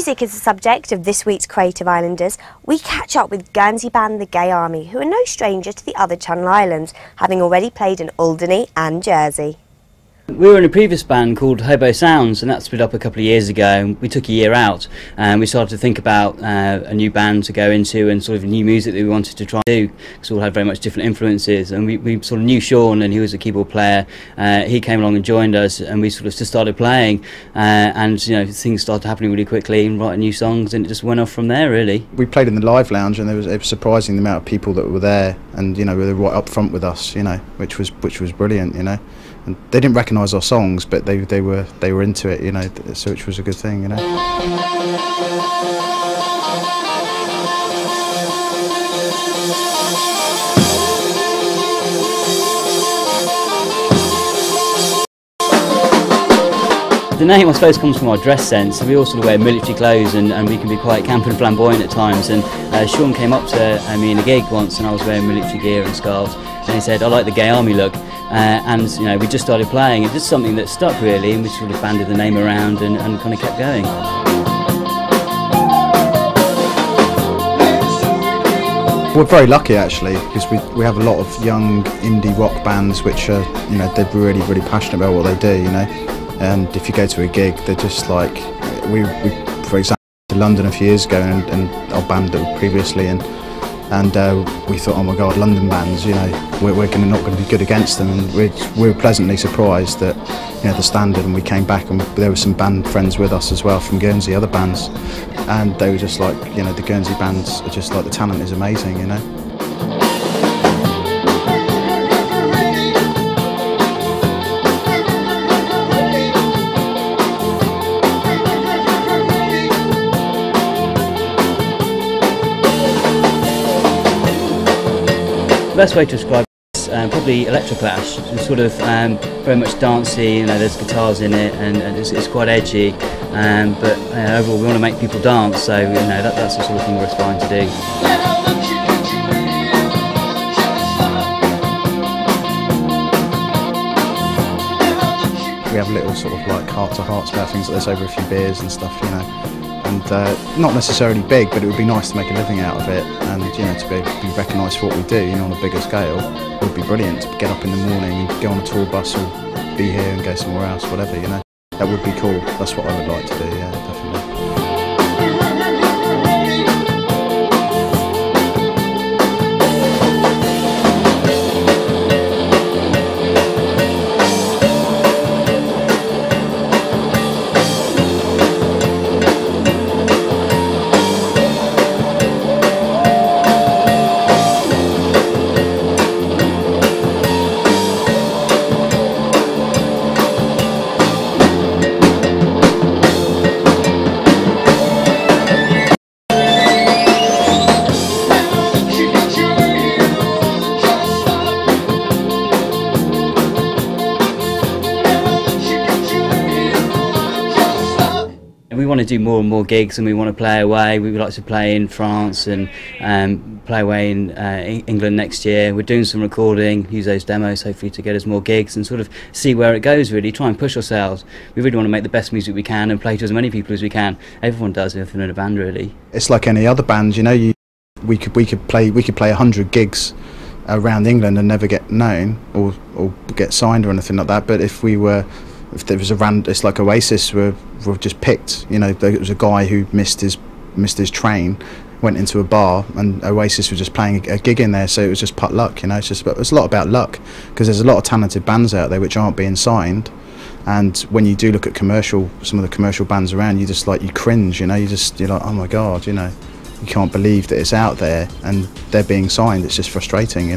music is the subject of this week's Creative Islanders, we catch up with Guernsey band The Gay Army, who are no stranger to the other Channel Islands, having already played in Alderney and Jersey. We were in a previous band called Hobo Sounds, and that split up a couple of years ago, and we took a year out and we started to think about a new band to go into and sort of new music that we wanted to try and do, because we all had very much different influences. And we sort of knew Sean, and he was a keyboard player. He came along and joined us, and we sort of just started playing, and things started happening really quickly and writing new songs, and it just went off from there really. We played in the live lounge, and it was surprising the amount of people that were there, and they were right up front with us, which was brilliant, and they didn't recognise our songs, but they were into it, so which was a good thing, The name, I suppose, comes from our dress sense. We all sort of wear military clothes, and we can be quite camp and flamboyant at times. And Sean came up to me in a gig once, and I was wearing military gear and scarves, and he said, "I like the Gay Army look." And we just started playing. It's just something that stuck really, and we sort of banded the name around and kind of kept going. We're very lucky actually, because we have a lot of young indie rock bands which are they're really passionate about what they do, and if you go to a gig, they're just like we for example to London a few years ago, and our band that were previously and we thought, oh my god, London bands, we're not going to be good against them, and we were pleasantly surprised that the Standard, and we came back and there were some band friends with us as well from Guernsey, other bands, and they were just like, the Guernsey bands are just like, the talent is amazing, The best way to describe it is probably Electroclash. It's sort of very much dancey, there's guitars in it, and it's quite edgy, but overall we want to make people dance, so that's the sort of thing we're aspiring to do. We have little sort of like heart-to-hearts about things like this over a few beers and stuff, and not necessarily big, but it would be nice to make a living out of it, and to be recognised for what we do, on a bigger scale. It would be brilliant to get up in the morning and go on a tour bus, or be here and go somewhere else, whatever, That would be cool. That's what I would like to do, yeah, definitely. We want to do more and more gigs, and we want to play away. We would like to play in France and play away in England next year. We're doing some recording, use those demos hopefully to get us more gigs and sort of see where it goes really, try and push ourselves. We really want to make the best music we can and play to as many people as we can. Everyone does if they're in a band really. It's like any other band, we could play 100 gigs around England and never get known or get signed or anything like that, but if there was it's like Oasis were just picked. There was a guy who missed his train, went into a bar, and Oasis were just playing a gig in there, so it was just putt luck. It's a lot about luck, because there's a lot of talented bands out there which aren't being signed, and when you do look at some of the commercial bands around, you cringe. You're like, oh my god, you can't believe that it's out there and they're being signed. It's just frustrating,